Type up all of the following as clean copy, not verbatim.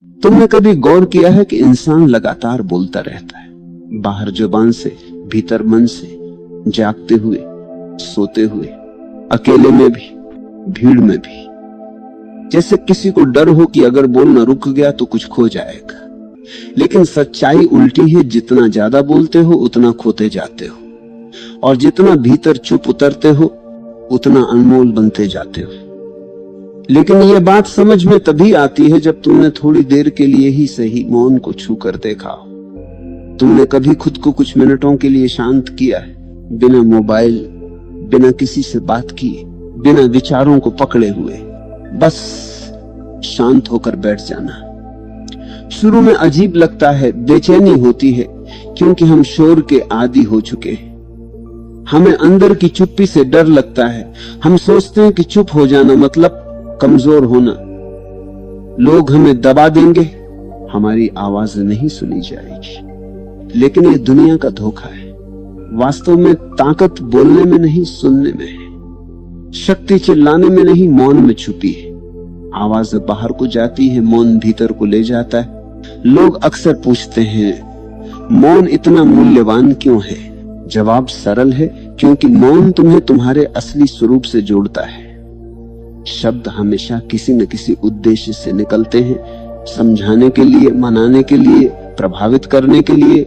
तुमने कभी गौर किया है कि इंसान लगातार बोलता रहता है, बाहर जुबान से, भीतर मन से, जागते हुए, सोते हुए, अकेले में भी, भीड़ में भी। जैसे किसी को डर हो कि अगर बोलना रुक गया तो कुछ खो जाएगा। लेकिन सच्चाई उल्टी है, जितना ज्यादा बोलते हो उतना खोते जाते हो, और जितना भीतर चुप उतरते हो उतना अनमोल बनते जाते हो। लेकिन यह बात समझ में तभी आती है जब तुमने थोड़ी देर के लिए ही सही मौन को छू कर देखा हो। तुमने कभी खुद को कुछ मिनटों के लिए शांत किया है, बिना मोबाइल, बिना किसी से बात किए, बिना विचारों को पकड़े हुए, बस शांत होकर बैठ जाना। शुरू में अजीब लगता है, बेचैनी होती है, क्योंकि हम शोर के आदी हो चुके हैं। हमें अंदर की चुप्पी से डर लगता है। हम सोचते हैं कि चुप हो जाना मतलब कमजोर होना। लोग हमें दबा देंगे, हमारी आवाज नहीं सुनी जाएगी। लेकिन ये दुनिया का धोखा है। वास्तव में ताकत बोलने में नहीं, सुनने में है। शक्ति चिल्लाने में नहीं, मौन में छुपी है। आवाज बाहर को जाती है, मौन भीतर को ले जाता है। लोग अक्सर पूछते हैं, मौन इतना मूल्यवान क्यों है? जवाब सरल है, क्योंकि मौन तुम्हें तुम्हारे असली स्वरूप से जोड़ता है। शब्द हमेशा किसी न किसी उद्देश्य से निकलते हैं, समझाने के लिए, मनाने के लिए, प्रभावित करने के लिए,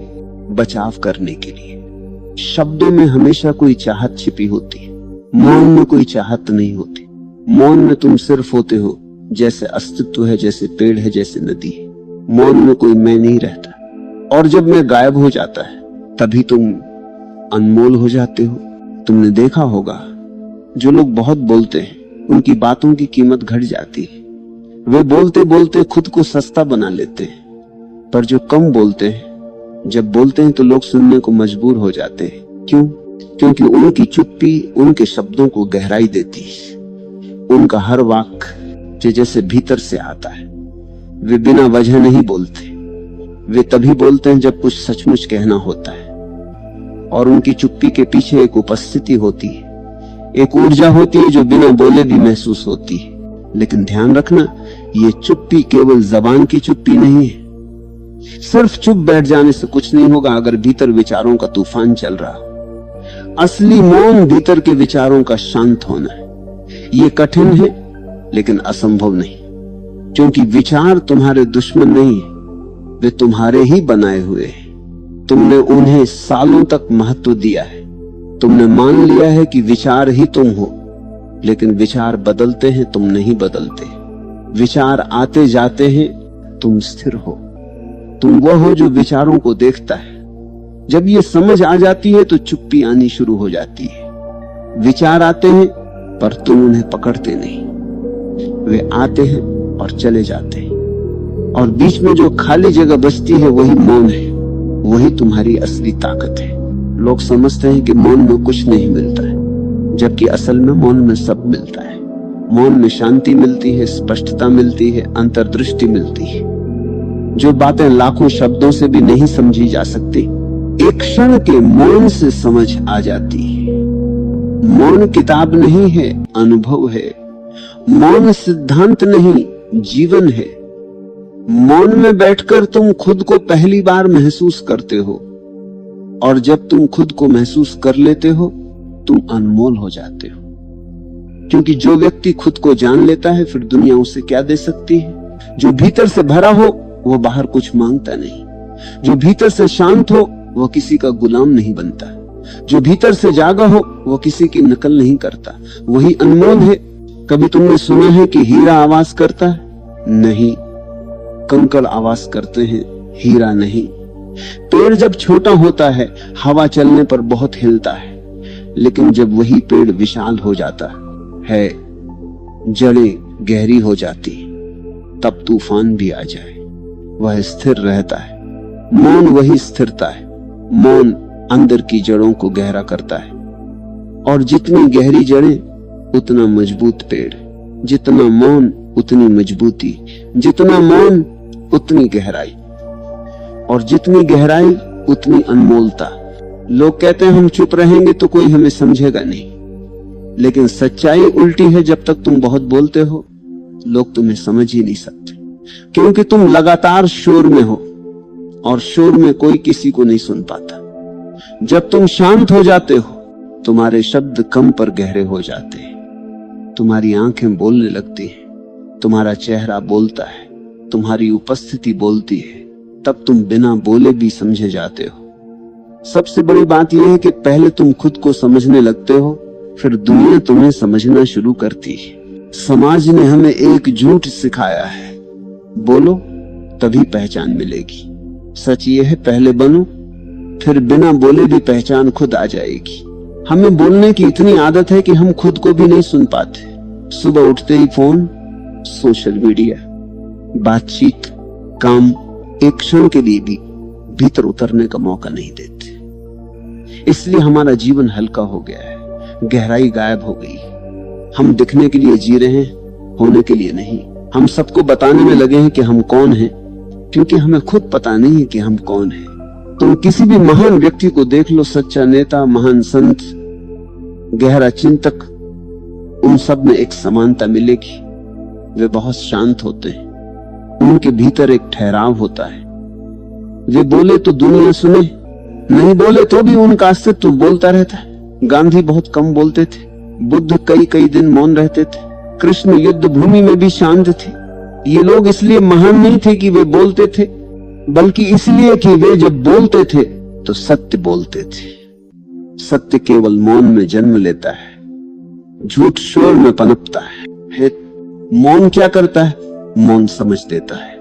बचाव करने के लिए। शब्दों में हमेशा कोई चाहत छिपी होती है, मौन में कोई चाहत नहीं होती। मौन में तुम सिर्फ होते हो, जैसे अस्तित्व है, जैसे पेड़ है, जैसे नदी है। मौन में कोई मैं नहीं रहता। और जब मैं गायब हो जाता है तभी तुम अनमोल हो जाते हो। तुमने देखा होगा, जो लोग बहुत बोलते हैं उनकी बातों की कीमत घट जाती है। वे बोलते बोलते खुद को सस्ता बना लेते हैं। पर जो कम बोलते हैं, जब बोलते हैं तो लोग सुनने को मजबूर हो जाते हैं। क्यों? क्योंकि उनकी चुप्पी उनके शब्दों को गहराई देती है। उनका हर वाक्य जैसे भीतर से आता है। वे बिना वजह नहीं बोलते। वे तभी बोलते हैं जब कुछ सचमुच कहना होता है। और उनकी चुप्पी के पीछे एक उपस्थिति होती है, एक ऊर्जा होती है जो बिना बोले भी महसूस होती है। लेकिन ध्यान रखना, ये चुप्पी केवल जबान की चुप्पी नहीं है। सिर्फ चुप बैठ जाने से कुछ नहीं होगा अगर भीतर विचारों का तूफान चल रहा। असली मौन भीतर के विचारों का शांत होना है। ये कठिन है लेकिन असंभव नहीं, क्योंकि विचार तुम्हारे दुश्मन नहीं है, वे तुम्हारे ही बनाए हुए हैं। तुमने उन्हें सालों तक महत्व दिया है। तुमने मान लिया है कि विचार ही तुम हो, लेकिन विचार बदलते हैं, तुम नहीं बदलते। विचार आते जाते हैं, तुम स्थिर हो। तुम वो हो जो विचारों को देखता है। जब ये समझ आ जाती है तो चुप्पी आनी शुरू हो जाती है। विचार आते हैं पर तुम उन्हें पकड़ते नहीं। वे आते हैं और चले जाते हैं, और बीच में जो खाली जगह बचती है वही मौन है। वही तुम्हारी असली ताकत है। लोग समझते हैं कि मौन में कुछ नहीं मिलता है, जबकि असल में मौन में सब मिलता है। मौन में शांति मिलती है, स्पष्टता मिलती है, अंतर्दृष्टि मिलती है। जो बातें लाखों शब्दों से भी नहीं समझी जा सकती, एक क्षण के मौन से समझ आ जाती है। मौन किताब नहीं है, अनुभव है। मौन सिद्धांत नहीं, जीवन है। मौन में बैठकर तुम खुद को पहली बार महसूस करते हो, और जब तुम खुद को महसूस कर लेते हो तुम अनमोल हो जाते हो। क्योंकि जो व्यक्ति खुद को जान लेता है, फिर दुनिया उसे क्या दे सकती है। जो भीतर से भरा हो वो बाहर कुछ मांगता नहीं। जो भीतर से शांत हो वो किसी का गुलाम नहीं बनता। जो भीतर से जागा हो वो किसी की नकल नहीं करता। वही अनमोल है। कभी तुमने सुना है कि हीरा आवाज करता है? नहीं, कंकड़ आवाज करते हैं, हीरा नहीं। पेड़ जब छोटा होता है हवा चलने पर बहुत हिलता है, लेकिन जब वही पेड़ विशाल हो जाता है, जड़ें गहरी हो जाती, तब तूफान भी आ जाए वह स्थिर रहता है। मौन वही स्थिरता है। मौन अंदर की जड़ों को गहरा करता है, और जितनी गहरी जड़ें उतना मजबूत पेड़। जितना मौन उतनी मजबूती, जितना मौन उतनी गहराई, और जितनी गहराई उतनी अनमोलता। लोग कहते हैं हम चुप रहेंगे तो कोई हमें समझेगा नहीं, लेकिन सच्चाई उल्टी है। जब तक तुम बहुत बोलते हो लोग तुम्हें समझ ही नहीं सकते। क्योंकि तुम लगातार शोर में हो और शोर में कोई किसी को नहीं सुन पाता। जब तुम शांत हो जाते हो, तुम्हारे शब्द कम पर गहरे हो जाते हैं, तुम्हारी आंखें बोलने लगती हैं, तुम्हारा चेहरा बोलता है, तुम्हारी उपस्थिति बोलती है, तब तुम बिना बोले भी समझे जाते हो। सबसे बड़ी बात यह है कि पहले तुम खुद को समझने लगते हो, फिर दुनिया तुम्हें समझना शुरू करती है। समाज ने हमें एक झूठ सिखाया है, बोलो तभी पहचान मिलेगी। सच ये है, पहले बनो, फिर बिना बोले भी पहचान खुद आ जाएगी। हमें बोलने की इतनी आदत है कि हम खुद को भी नहीं सुन पाते। सुबह उठते ही फोन, सोशल मीडिया, बातचीत, काम, एक क्षण के लिए भी भीतर उतरने का मौका नहीं देते। इसलिए हमारा जीवन हल्का हो गया है, गहराई गायब हो गई। हम दिखने के लिए जी रहे हैं, होने के लिए नहीं। हम सबको बताने में लगे हैं कि हम कौन हैं, क्योंकि हमें खुद पता नहीं है कि हम कौन हैं। तुम किसी भी महान व्यक्ति को देख लो, सच्चा नेता, महान संत, गहरा चिंतक, उन सब में एक समानता मिलेगी। वे बहुत शांत होते हैं, उनके भीतर एक ठहराव होता है। वे बोले तो दुनिया सुने, नहीं बोले तो भी उनका अस्तित्व बोलता रहता है। गांधी बहुत कम बोलते थे, बुद्ध कई कई दिन मौन रहते थे, कृष्ण युद्ध भूमि में भी शांत थे। ये लोग इसलिए महान नहीं थे कि वे बोलते थे, बल्कि इसलिए कि वे जब बोलते थे तो सत्य बोलते थे। सत्य केवल मौन में जन्म लेता है, झूठ शोर में पनपता है। मौन क्या करता है? मौन समझ देता है।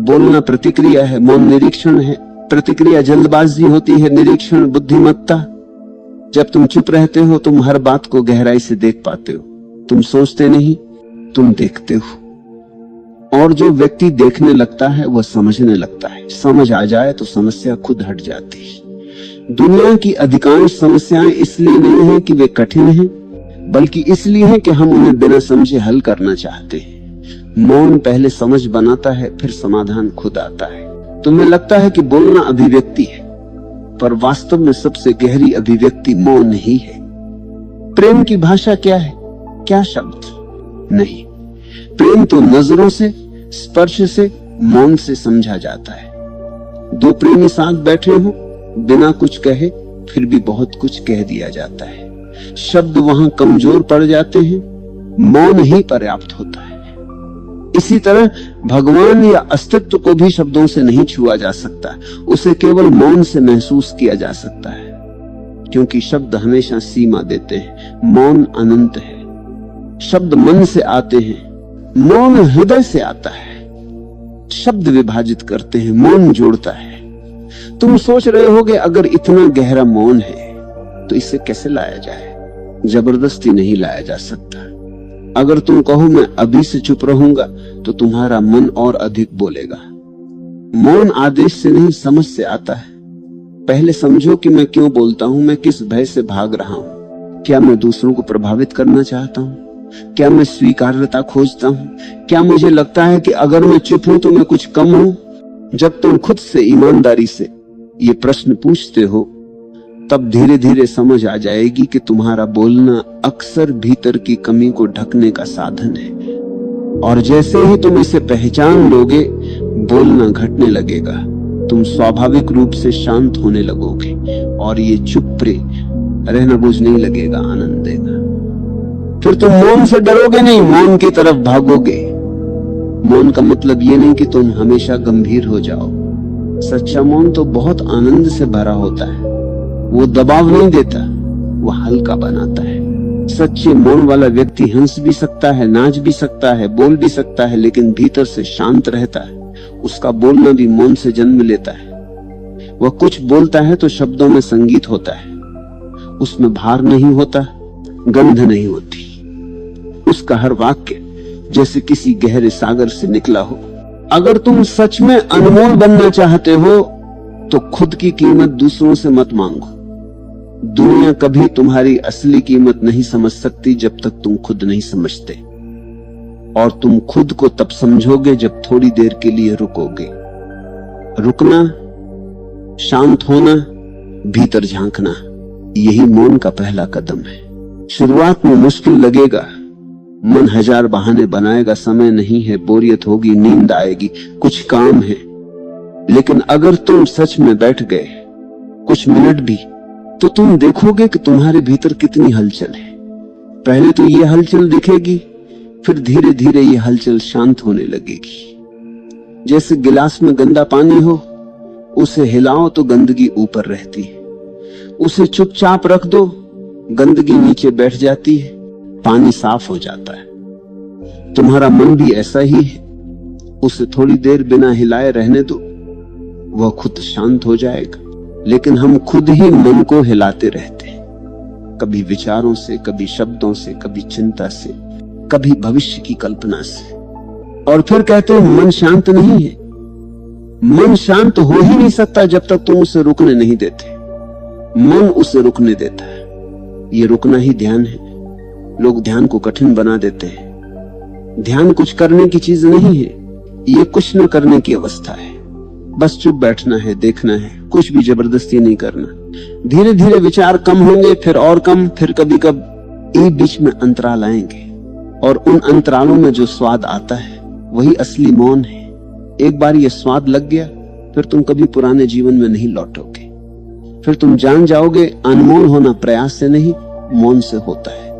बोलना प्रतिक्रिया है, मौन निरीक्षण है। प्रतिक्रिया जल्दबाजी होती है, निरीक्षण बुद्धिमत्ता। जब तुम चुप रहते हो, तुम हर बात को गहराई से देख पाते हो। तुम सोचते नहीं, तुम देखते हो। और जो व्यक्ति देखने लगता है वह समझने लगता है। समझ आ जाए तो समस्या खुद हट जाती है। दुनिया की अधिकांश समस्याएं इसलिए नहीं है कि वे कठिन हैं, बल्कि इसलिए है कि हम उन्हें बिना समझे हल करना चाहते हैं। मौन पहले समझ बनाता है, फिर समाधान खुद आता है। तुम्हें लगता है कि बोलना अभिव्यक्ति है, पर वास्तव में सबसे गहरी अभिव्यक्ति मौन ही है। प्रेम की भाषा क्या है? क्या शब्द नहीं, प्रेम तो नजरों से, स्पर्श से, मौन से समझा जाता है। दो प्रेमी साथ बैठे हो, बिना कुछ कहे फिर भी बहुत कुछ कह दिया जाता है। शब्द वहां कमजोर पड़ जाते हैं, मौन ही पर्याप्त होता है। इसी तरह भगवान या अस्तित्व को भी शब्दों से नहीं छुआ जा सकता, उसे केवल मौन से महसूस किया जा सकता है। क्योंकि शब्द हमेशा सीमा देते हैं, मौन अनंत है। शब्द मन से आते हैं, मौन हृदय से आता है। शब्द विभाजित करते हैं, मौन जोड़ता है। तुम सोच रहे होगे अगर इतना गहरा मौन है तो इसे कैसे लाया जाए? जबरदस्ती नहीं लाया जा सकता। अगर तुम कहो मैं अभी से चुप रहूंगा तो तुम्हारा मन और अधिक बोलेगा। मौन आदेश से नहीं, समझ से आता है। पहले समझो कि मैं क्यों बोलता हूं, मैं किस भय से भाग रहा हूं। क्या मैं दूसरों को प्रभावित करना चाहता हूं? क्या मैं स्वीकार्यता खोजता हूं? क्या मुझे लगता है कि अगर मैं चुप हूं तो मैं कुछ कम हूं? जब तुम खुद से ईमानदारी से ये प्रश्न पूछते हो, तब धीरे धीरे समझ आ जाएगी कि तुम्हारा बोलना अक्सर भीतर की कमी को ढकने का साधन है। और जैसे ही तुम इसे पहचान लोगे, बोलना घटने लगेगा। तुम स्वाभाविक रूप से शांत होने लगोगे और ये चुप रहना बोझ नहीं लगेगा, आनंद देगा। फिर तुम मौन से डरोगे नहीं, मौन की तरफ भागोगे। मौन का मतलब ये नहीं कि तुम हमेशा गंभीर हो जाओ। सच्चा मौन तो बहुत आनंद से भरा होता है। वो दबाव नहीं देता, वो हल्का बनाता है। सच्चे मौन वाला व्यक्ति हंस भी सकता है, नाच भी सकता है, बोल भी सकता है, लेकिन भीतर से शांत रहता है। उसका बोलना भी मौन से जन्म लेता है। वह कुछ बोलता है तो शब्दों में संगीत होता है, उसमें भार नहीं होता, गंध नहीं होती। उसका हर वाक्य जैसे किसी गहरे सागर से निकला हो। अगर तुम सच में अनमोल बनना चाहते हो तो खुद की कीमत दूसरों से मत मांगो। दुनिया कभी तुम्हारी असली कीमत नहीं समझ सकती जब तक तुम खुद नहीं समझते। और तुम खुद को तब समझोगे जब थोड़ी देर के लिए रुकोगे। रुकना, शांत होना, भीतर झांकना, यही मौन का पहला कदम है। शुरुआत में मुश्किल लगेगा, मन हजार बहाने बनाएगा, समय नहीं है, बोरियत होगी, नींद आएगी, कुछ काम है। लेकिन अगर तुम सच में बैठ गए कुछ मिनट भी, तो तुम देखोगे कि तुम्हारे भीतर कितनी हलचल है। पहले तो ये हलचल दिखेगी, फिर धीरे धीरे ये हलचल शांत होने लगेगी। जैसे गिलास में गंदा पानी हो, उसे हिलाओ तो गंदगी ऊपर रहती है, उसे चुपचाप रख दो, गंदगी नीचे बैठ जाती है, पानी साफ हो जाता है। तुम्हारा मन भी ऐसा ही है, उसे थोड़ी देर बिना हिलाए रहने दो, वह खुद शांत हो जाएगा। लेकिन हम खुद ही मन को हिलाते रहते हैं, कभी विचारों से, कभी शब्दों से, कभी चिंता से, कभी भविष्य की कल्पना से, और फिर कहते हैं मन शांत नहीं है। मन शांत हो ही नहीं सकता जब तक तुम उसे रुकने नहीं देते। मन उसे रुकने देता है, ये रुकना ही ध्यान है। लोग ध्यान को कठिन बना देते हैं। ध्यान कुछ करने की चीज नहीं है, ये कुछ न करने की अवस्था है। बस चुप बैठना है, देखना है, कुछ भी जबरदस्ती नहीं करना। धीरे धीरे विचार कम होंगे, फिर और कम, फिर कभी कभी एक बीच में अंतराल आएंगे, और उन अंतरालों में जो स्वाद आता है वही असली मौन है। एक बार ये स्वाद लग गया, फिर तुम कभी पुराने जीवन में नहीं लौटोगे। फिर तुम जान जाओगे अनमोल होना प्रयास से नहीं, मौन से होता है।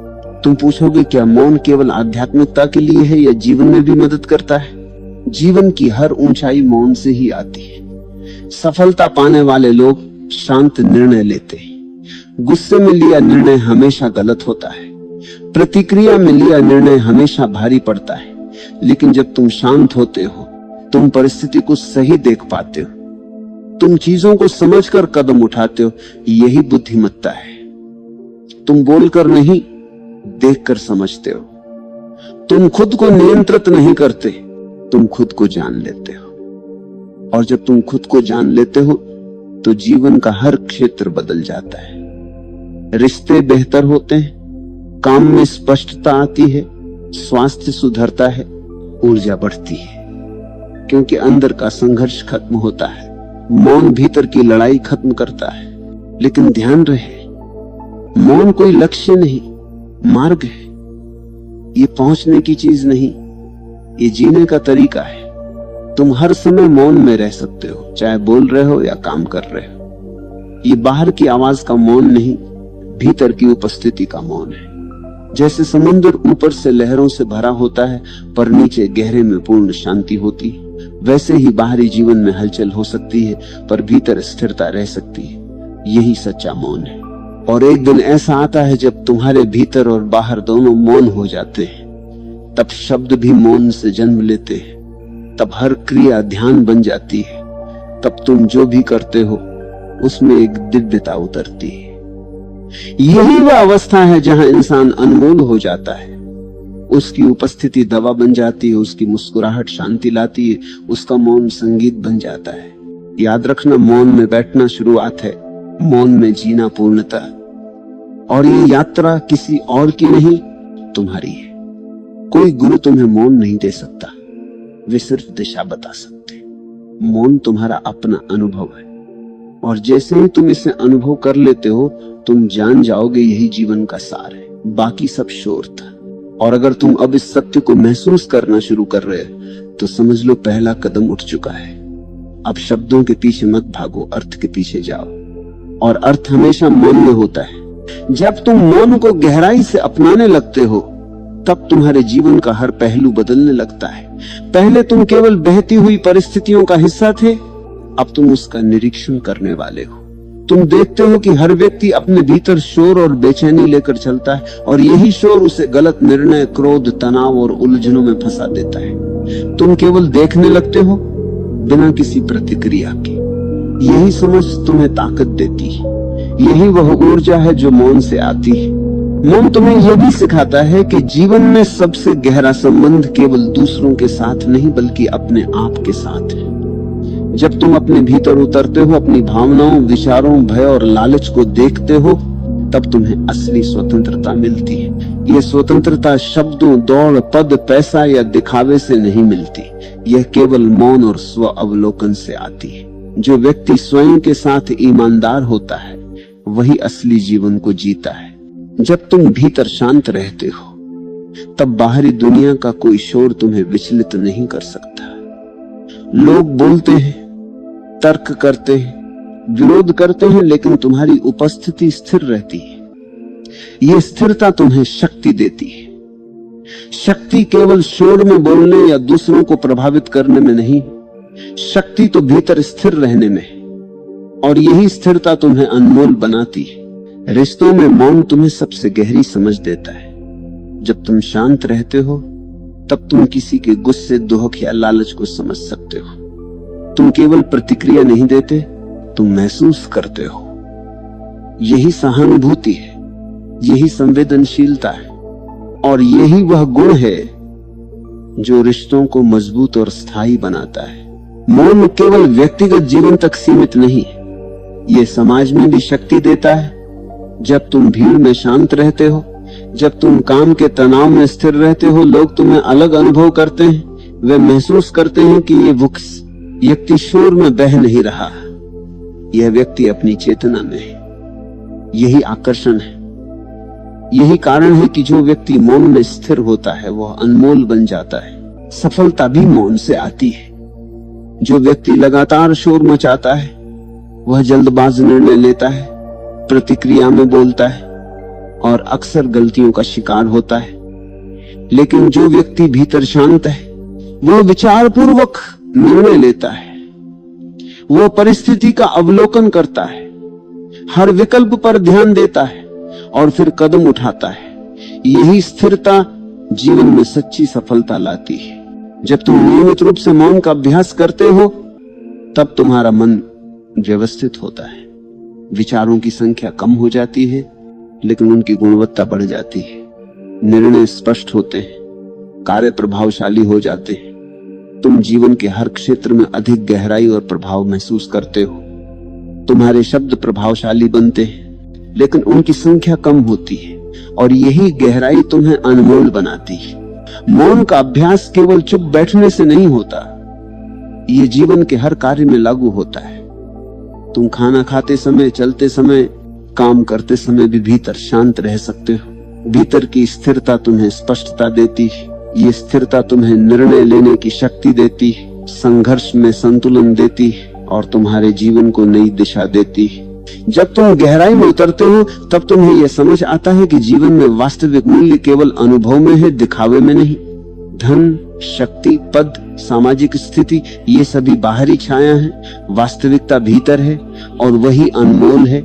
तुम पूछोगे क्या मौन केवल आध्यात्मिकता के लिए है या जीवन में भी मदद करता है? जीवन की हर ऊंचाई मौन से ही आती है। सफलता पाने वाले लोग शांत निर्णय लेते हैं। गुस्से में लिया निर्णय हमेशा गलत होता है, प्रतिक्रिया में लिया निर्णय हमेशा भारी पड़ता है। लेकिन जब तुम शांत होते हो, तुम परिस्थिति को सही देख पाते हो, तुम चीजों को समझकर कदम उठाते हो। यही बुद्धिमत्ता है। तुम बोलकर नहीं, देखकर समझते हो। तुम खुद को नियंत्रित नहीं करते, तुम खुद को जान लेते हो। और जब तुम खुद को जान लेते हो तो जीवन का हर क्षेत्र बदल जाता है। रिश्ते बेहतर होते हैं, काम में स्पष्टता आती है, स्वास्थ्य सुधरता है, ऊर्जा बढ़ती है, क्योंकि अंदर का संघर्ष खत्म होता है। मौन भीतर की लड़ाई खत्म करता है। लेकिन ध्यान रहे, मौन कोई लक्ष्य नहीं, मार्ग है। ये पहुंचने की चीज नहीं, ये जीने का तरीका है। तुम हर समय मौन में रह सकते हो, चाहे बोल रहे हो या काम कर रहे हो। ये बाहर की आवाज का मौन नहीं, भीतर की उपस्थिति का मौन है। जैसे समुद्र ऊपर से लहरों से भरा होता है, पर नीचे गहरे में पूर्ण शांति होती है, वैसे ही बाहरी जीवन में हलचल हो सकती है, पर भीतर स्थिरता रह सकती है। यही सच्चा मौन है। और एक दिन ऐसा आता है जब तुम्हारे भीतर और बाहर दोनों मौन हो जाते हैं। तब शब्द भी मौन से जन्म लेते हैं, तब हर क्रिया ध्यान बन जाती है, तब तुम जो भी करते हो उसमें एक दिव्यता उतरती है। यही वह अवस्था है जहां इंसान अनमोल हो जाता है। उसकी उपस्थिति दवा बन जाती है, उसकी मुस्कुराहट शांति लाती है, उसका मौन संगीत बन जाता है। याद रखना, मौन में बैठना शुरुआत है, मौन में जीना पूर्णता। और ये यात्रा किसी और की नहीं, तुम्हारी है। कोई गुरु तुम्हें मौन नहीं दे सकता, वे सिर्फ दिशा बता सकते। मौन तुम्हारा अपना अनुभव है, और जैसे ही तुम इसे अनुभव कर लेते हो, तुम जान जाओगे यही जीवन का सार है। बाकी सब शोर था। और अगर तुम अब इस सत्य को महसूस करना शुरू कर रहे हो, तो समझ लो पहला कदम उठ चुका है। अब शब्दों के पीछे मत भागो, अर्थ के पीछे जाओ। और अर्थ हमेशा मौन में होता है। जब तुम मौन को गहराई से अपनाने लगते हो, तब तुम्हारे जीवन का हर पहलू बदलने लगता है। पहले तुम केवल बहती हुई परिस्थितियों का हिस्सा थे, अब तुम उसका निरीक्षण करने वाले हो। तुम देखते हो कि हर व्यक्ति अपने भीतर शोर और बेचैनी लेकर चलता है, और यही शोर उसे गलत निर्णय, क्रोध, तनाव और उलझनों में फंसा देता है। तुम केवल देखने लगते हो बिना किसी प्रतिक्रिया के। यही समझ तुम्हें ताकत देती है। यही वह ऊर्जा है जो मौन से आती है। मौन तुम्हें यह भी सिखाता है कि जीवन में सबसे गहरा संबंध केवल दूसरों के साथ नहीं, बल्कि अपने आप के साथ है। जब तुम अपने भीतर उतरते हो, अपनी भावनाओं, विचारों, भय और लालच को देखते हो, तब तुम्हें असली स्वतंत्रता मिलती है। यह स्वतंत्रता शब्दों, दौड़, पद, पैसा या दिखावे से नहीं मिलती। यह केवल मौन और स्व अवलोकन से आती है। जो व्यक्ति स्वयं के साथ ईमानदार होता है, वही असली जीवन को जीता है। जब तुम भीतर शांत रहते हो, तब बाहरी दुनिया का कोई शोर तुम्हें विचलित नहीं कर सकता। लोग बोलते हैं, तर्क करते हैं, विरोध करते हैं, लेकिन तुम्हारी उपस्थिति स्थिर रहती है। यह स्थिरता तुम्हें शक्ति देती है। शक्ति केवल शोर में बोलने या दूसरों को प्रभावित करने में नहीं, शक्ति तो भीतर स्थिर रहने में है। और यही स्थिरता तुम्हें अनमोल बनाती है। रिश्तों में मौन तुम्हें सबसे गहरी समझ देता है। जब तुम शांत रहते हो तब तुम किसी के गुस्से, दुख या लालच को समझ सकते हो। तुम केवल प्रतिक्रिया नहीं देते, तुम महसूस करते हो। यही सहानुभूति है, यही संवेदनशीलता है, और यही वह गुण है जो रिश्तों को मजबूत और स्थायी बनाता है। मौन केवल व्यक्तिगत जीवन तक सीमित नहीं है, यह समाज में भी शक्ति देता है। जब तुम भीड़ में शांत रहते हो, जब तुम काम के तनाव में स्थिर रहते हो, लोग तुम्हें अलग अनुभव करते हैं। वे महसूस करते हैं कि ये व्यक्ति शोर में बह नहीं रहा, यह व्यक्ति अपनी चेतना में है। यही आकर्षण है, यही कारण है कि जो व्यक्ति मौन में स्थिर होता है वह अनमोल बन जाता है। सफलता भी मौन से आती है। जो व्यक्ति लगातार शोर मचाता है वह जल्दबाज निर्णय लेता है, प्रतिक्रिया में बोलता है और अक्सर गलतियों का शिकार होता है। लेकिन जो व्यक्ति भीतर शांत है वह विचारपूर्वक निर्णय लेता है, वह परिस्थिति का अवलोकन करता है, हर विकल्प पर ध्यान देता है और फिर कदम उठाता है। यही स्थिरता जीवन में सच्ची सफलता लाती है। जब तुम नियमित रूप से मौन का अभ्यास करते हो तब तुम्हारा मन व्यवस्थित होता है। विचारों की संख्या कम हो जाती है, लेकिन उनकी गुणवत्ता बढ़ जाती है। निर्णय स्पष्ट होते हैं, कार्य प्रभावशाली हो जाते हैं। तुम जीवन के हर क्षेत्र में अधिक गहराई और प्रभाव महसूस करते हो। तुम्हारे शब्द प्रभावशाली बनते हैं, लेकिन उनकी संख्या कम होती है, और यही गहराई तुम्हें अनमोल बनाती है। मौन का अभ्यास केवल चुप बैठने से नहीं होता, यह जीवन के हर कार्य में लागू होता है। तुम खाना खाते समय, चलते समय, काम करते समय भी भीतर शांत रह सकते हो। भीतर की स्थिरता तुम्हें स्पष्टता देती है। ये स्थिरता तुम्हें निर्णय लेने की शक्ति देती है, संघर्ष में संतुलन देती है और तुम्हारे जीवन को नई दिशा देती है। जब तुम गहराई में उतरते हो तब तुम्हें यह समझ आता है कि जीवन में वास्तविक मूल्य केवल अनुभव में है, दिखावे में नहीं। धन, शक्ति, पद, सामाजिक स्थिति, ये सभी बाहरी छाया है। वास्तविकता भीतर है और वही अनमोल है।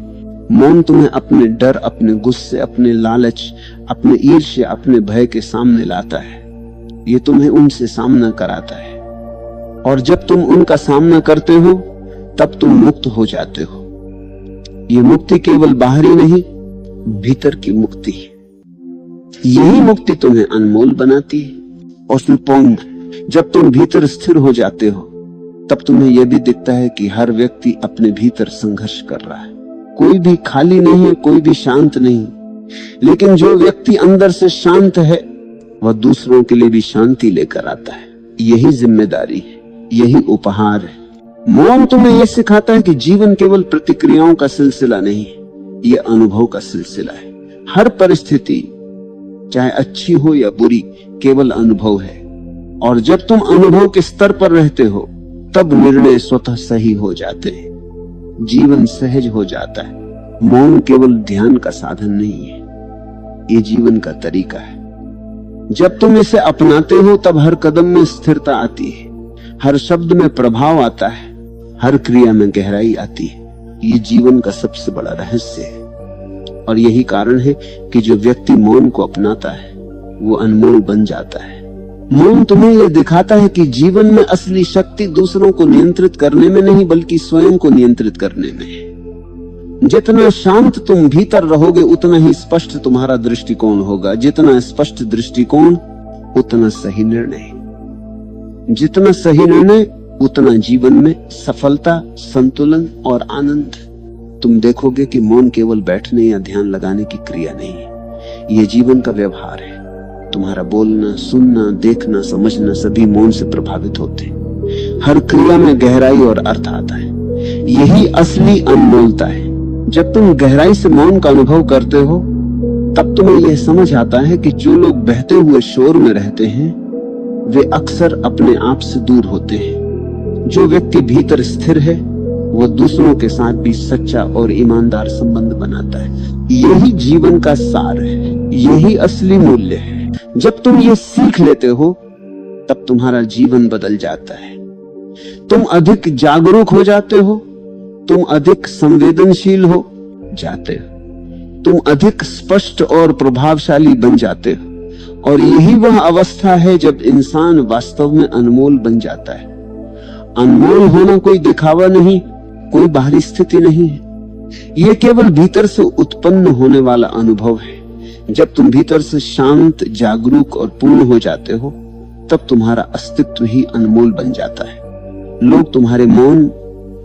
मौन तुम्हें अपने डर, अपने गुस्से, अपने लालच, अपने ईर्ष्या, अपने भय के सामने लाता है। ये तुम्हें उनसे सामना कराता है, और जब तुम उनका सामना करते हो तब तुम मुक्त हो जाते हो। ये मुक्ति केवल बाहरी नहीं, भीतर की मुक्ति है। यही मुक्ति तुम्हें अनमोल बनाती है। और सुपौन, जब तुम भीतर स्थिर हो जाते हो तब तुम्हें यह भी दिखता है कि हर व्यक्ति अपने भीतर संघर्ष कर रहा है। कोई भी खाली नहीं है, कोई भी शांत नहीं, लेकिन जो व्यक्ति अंदर से शांत है वह दूसरों के लिए भी शांति लेकर आता है। यही जिम्मेदारी है, यही उपहार है। मौन तुम्हें यह सिखाता है कि जीवन केवल प्रतिक्रियाओं का सिलसिला नहीं है, यह अनुभव का सिलसिला है। हर परिस्थिति, चाहे अच्छी हो या बुरी, केवल अनुभव है। और जब तुम अनुभव के स्तर पर रहते हो तब निर्णय स्वतः सही हो जाते हैं, जीवन सहज हो जाता है। मौन केवल ध्यान का साधन नहीं है, ये जीवन का तरीका है। जब तुम इसे अपनाते हो तब हर कदम में स्थिरता आती है, हर शब्द में प्रभाव आता है, हर क्रिया में गहराई आती है। ये जीवन का सबसे बड़ा रहस्य है, और यही कारण है कि जो व्यक्ति मौन को अपनाता है वो अनमोल बन जाता है। मौन तुम्हें यह दिखाता है कि जीवन में असली शक्ति दूसरों को नियंत्रित करने में नहीं, बल्कि स्वयं को नियंत्रित करने में है। जितना शांत तुम भीतर रहोगे उतना ही स्पष्ट तुम्हारा दृष्टिकोण होगा। जितना स्पष्ट दृष्टिकोण उतना सही निर्णय, जितना सही निर्णय उतना जीवन में सफलता, संतुलन और आनंद। तुम देखोगे कि मौन केवल बैठने या ध्यान लगाने की क्रिया नहीं है, यह जीवन का व्यवहार है। तुम्हारा बोलना, सुनना, देखना, समझना सभी मौन से प्रभावित होते हैं। हर क्रिया में गहराई और अर्थ आता है। यही असली अनमोलता है। जब तुम गहराई से मौन का अनुभव करते हो तब तुम्हें यह समझ आता है कि जो लोग बहते हुए शोर में रहते हैं वे अक्सर अपने आप से दूर होते हैं। जो व्यक्ति भीतर स्थिर है वह दूसरों के साथ भी सच्चा और ईमानदार संबंध बनाता है। यही जीवन का सार है, यही असली मूल्य है। जब तुम ये सीख लेते हो तब तुम्हारा जीवन बदल जाता है। तुम अधिक जागरूक हो जाते हो, तुम अधिक संवेदनशील हो जाते हो, तुम अधिक स्पष्ट और प्रभावशाली बन जाते हो। और यही वह अवस्था है जब इंसान वास्तव में अनमोल बन जाता है। अनमोल होना कोई दिखावा नहीं, कोई बाहरी स्थिति नहीं है, यह केवल भीतर से उत्पन्न होने वाला अनुभव है। जब तुम भीतर से शांत, जागरूक और पूर्ण हो जाते हो तब तुम्हारा अस्तित्व ही अनमोल बन जाता है। लोग तुम्हारे मौन,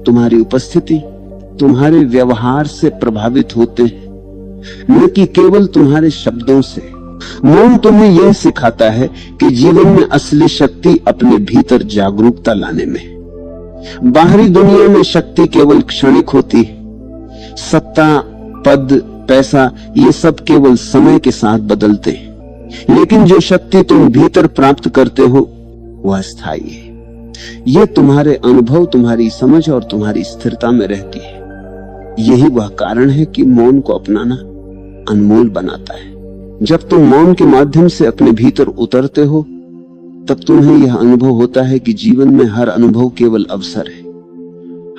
तुम्हारी उपस्थिति, तुम्हारे व्यवहार से प्रभावित होते हैं, न कि केवल तुम्हारे शब्दों से। मौन तुम्हें यह सिखाता है कि जीवन में असली शक्ति अपने भीतर जागरूकता लाने में। बाहरी दुनिया में शक्ति केवल क्षणिक होती है। सत्ता, पद, पैसा ये सब केवल समय के साथ बदलते हैं, लेकिन जो शक्ति तुम भीतर प्राप्त करते हो वह स्थायी है। यह तुम्हारे अनुभव, तुम्हारी समझ और तुम्हारी स्थिरता में रहती है। यही वह कारण है कि मौन को अपनाना अनमोल बनाता है। जब तुम मौन के माध्यम से अपने भीतर उतरते हो तब तुम्हें यह अनुभव होता है कि जीवन में हर अनुभव केवल अवसर है,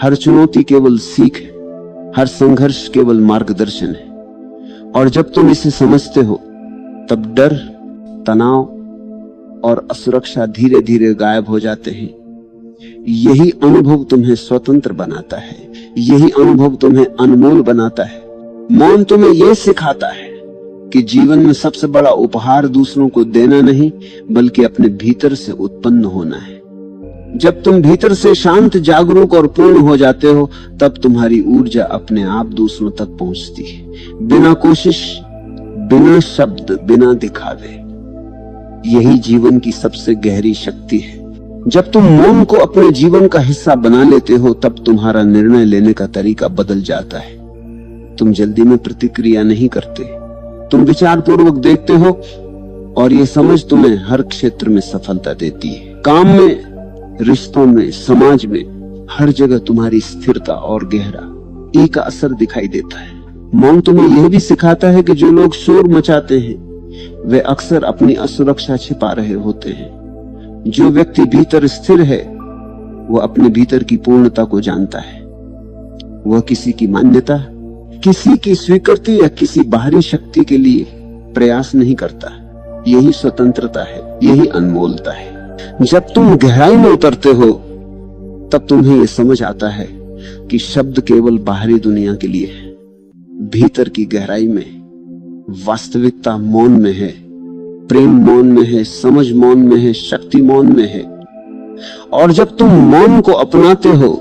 हर चुनौती केवल सीख है, हर संघर्ष केवल मार्गदर्शन है। और जब तुम इसे समझते हो तब डर, तनाव और असुरक्षा धीरे धीरे गायब हो जाते हैं। यही अनुभव तुम्हें स्वतंत्र बनाता है, यही अनुभव तुम्हें अनमोल बनाता है। मौन तुम्हें यह सिखाता है कि जीवन में सबसे बड़ा उपहार दूसरों को देना नहीं बल्कि अपने भीतर से उत्पन्न होना है। जब तुम भीतर से शांत, जागरूक और पूर्ण हो जाते हो तब तुम्हारी ऊर्जा अपने आप दूसरों तक पहुंचती है, बिना कोशिश, बिना शब्द, बिना दिखावे। यही जीवन की सबसे गहरी शक्ति है। जब तुम मौन को अपने जीवन का हिस्सा बना लेते हो तब तुम्हारा निर्णय लेने का तरीका बदल जाता है। तुम जल्दी में प्रतिक्रिया नहीं करते, तुम विचार पूर्वक देखते हो और ये समझ तुम्हें हर क्षेत्र में सफलता देती है। काम में, रिश्तों में, समाज में, हर जगह तुम्हारी स्थिरता और गहरा एक असर दिखाई देता है। मौन तुम्हें यह भी सिखाता है कि जो लोग शोर मचाते हैं वे अक्सर अपनी असुरक्षा छिपा रहे होते हैं। जो व्यक्ति भीतर स्थिर है वह अपने भीतर की पूर्णता को जानता है। वह किसी की मान्यता, किसी की स्वीकृति या किसी बाहरी शक्ति के लिए प्रयास नहीं करता। यही स्वतंत्रता है, यही अनमोलता है। जब तुम गहराई में उतरते हो तब तुम्हें यह समझ आता है कि शब्द केवल बाहरी दुनिया के लिए है। भीतर की गहराई में वास्तविकता मौन में है, प्रेम मौन में है, समझ मौन में है, शक्ति मौन में है। और जब तुम मौन को अपनाते हो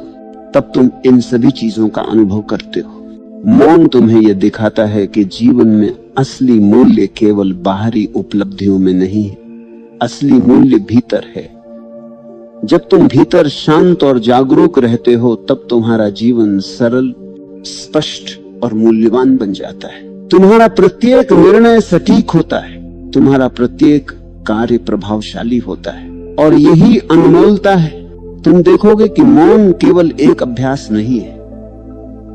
तब तुम इन सभी चीजों का अनुभव करते हो। मौन तुम्हें यह दिखाता है कि जीवन में असली मूल्य केवल बाहरी उपलब्धियों में नहीं है, असली मूल्य भीतर है। जब तुम भीतर शांत और जागरूक रहते हो तब तुम्हारा जीवन सरल, स्पष्ट और मूल्यवान बन जाता है। तुम्हारा प्रत्येक निर्णय सटीक होता है, तुम्हारा प्रत्येक कार्य प्रभावशाली होता है। और यही अनमोलता है। तुम देखोगे कि मौन केवल एक अभ्यास नहीं है,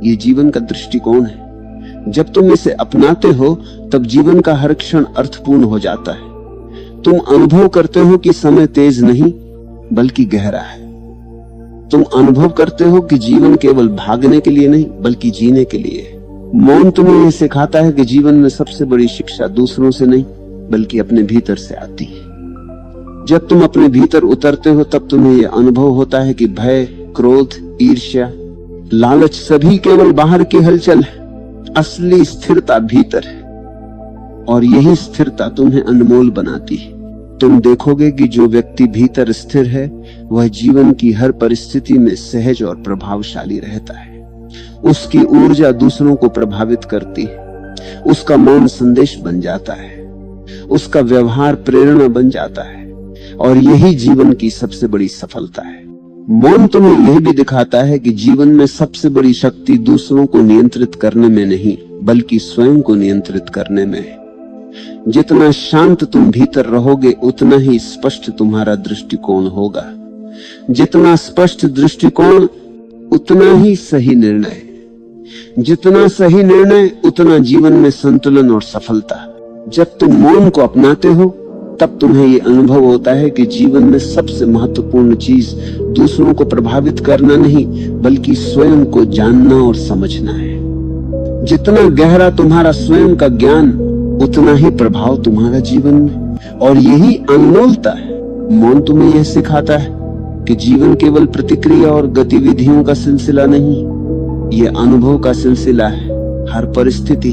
ये जीवन का दृष्टिकोण है। जब तुम इसे अपनाते हो तब जीवन का हर क्षण अर्थपूर्ण हो जाता है। तुम अनुभव करते हो कि समय तेज नहीं बल्कि गहरा है। तुम अनुभव करते हो कि जीवन केवल भागने के लिए नहीं बल्कि जीने के लिए है। मौन तुम्हें यह सिखाता है कि जीवन में सबसे बड़ी शिक्षा दूसरों से नहीं बल्कि अपने भीतर से आती है। जब तुम अपने भीतर उतरते हो तब तुम्हें यह अनुभव होता है कि भय, क्रोध, ईर्ष्या, लालच सभी केवल बाहर की हलचल है। असली स्थिरता भीतर है और यही स्थिरता तुम्हें अनमोल बनाती है। तुम देखोगे कि जो व्यक्ति भीतर स्थिर है वह जीवन की हर परिस्थिति में सहज और प्रभावशाली रहता है। उसकी ऊर्जा दूसरों को प्रभावित करती है, उसका मौन संदेश बन जाता है, उसका व्यवहार प्रेरणा बन जाता है। और यही जीवन की सबसे बड़ी सफलता है। मौन तुम्हें यह भी दिखाता है कि जीवन में सबसे बड़ी शक्ति दूसरों को नियंत्रित करने में नहीं बल्कि स्वयं को नियंत्रित करने में है। जितना शांत तुम भीतर रहोगे उतना ही स्पष्ट तुम्हारा दृष्टिकोण होगा। जितना स्पष्ट दृष्टिकोण उतना ही सही निर्णय। जितना सही निर्णय उतना जीवन में संतुलन और सफलता। जब तुम मौन को अपनाते हो तब तुम्हें ये अनुभव होता है कि जीवन में सबसे महत्वपूर्ण चीज दूसरों को प्रभावित करना नहीं बल्कि स्वयं को जानना और समझना है। जितना गहरा तुम्हारा स्वयं का ज्ञान उतना ही प्रभाव तुम्हारा जीवन में। और यही अनमोलता है। मौन तुम्हें यह सिखाता है कि जीवन केवल प्रतिक्रिया और गतिविधियों का सिलसिला नहीं, ये अनुभव का सिलसिला है। हर परिस्थिति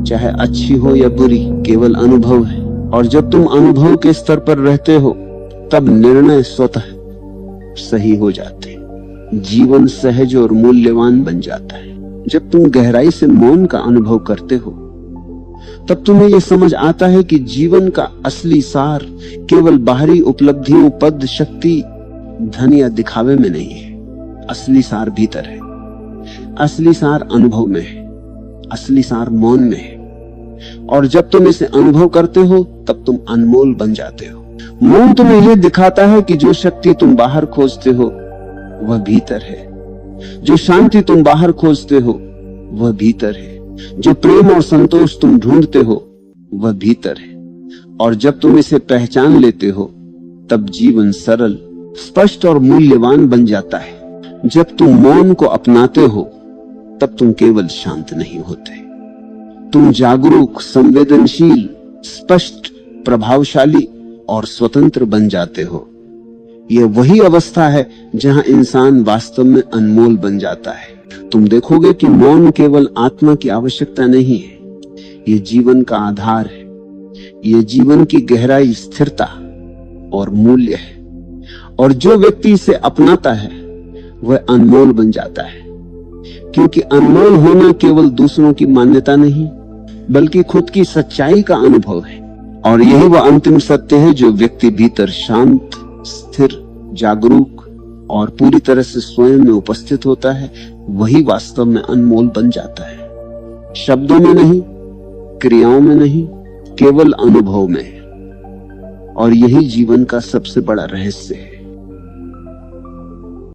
चाहे अच्छी हो या बुरी केवल अनुभव है। और जब तुम अनुभव के स्तर पर रहते हो तब निर्णय स्वतः सही हो जाते हैं। जीवन सहज और मूल्यवान बन जाता है। जब तुम गहराई से मौन का अनुभव करते हो तब तुम्हें यह समझ आता है कि जीवन का असली सार केवल बाहरी उपलब्धियों, पद, शक्ति, धन या दिखावे में नहीं है। असली सार भीतर है। असली सार अनुभव में है। असली सार मौन में है। और जब तुम इसे अनुभव करते हो तब तुम अनमोल बन जाते हो। मौन तुम्हें यह दिखाता है कि जो शक्ति तुम बाहर खोजते हो वह भीतर है। जो शांति तुम बाहर खोजते हो वह भीतर है। जो प्रेम और संतोष तुम ढूंढते हो वह भीतर है। और जब तुम इसे पहचान लेते हो तब जीवन सरल, स्पष्ट और मूल्यवान बन जाता है। जब तुम मौन को अपनाते हो तब तुम केवल शांत नहीं होते, तुम जागरूक, संवेदनशील, स्पष्ट, प्रभावशाली और स्वतंत्र बन जाते हो। यह वही अवस्था है जहां इंसान वास्तव में अनमोल बन जाता है। तुम देखोगे कि मौन केवल आत्मा की आवश्यकता नहीं है, यह जीवन का आधार है। यह जीवन की गहराई, स्थिरता और मूल्य है। और जो व्यक्ति इसे अपनाता है वह अनमोल बन जाता है। क्योंकि अनमोल होना केवल दूसरों की मान्यता नहीं बल्कि खुद की सच्चाई का अनुभव है। और यही वह अंतिम सत्य है जो व्यक्ति भीतर शांत, स्थिर, जागरूक और पूरी तरह से स्वयं में उपस्थित होता है, वही वास्तव में अनमोल बन जाता है। शब्दों में नहीं, क्रियाओं में नहीं, केवल अनुभव में। और यही जीवन का सबसे बड़ा रहस्य है।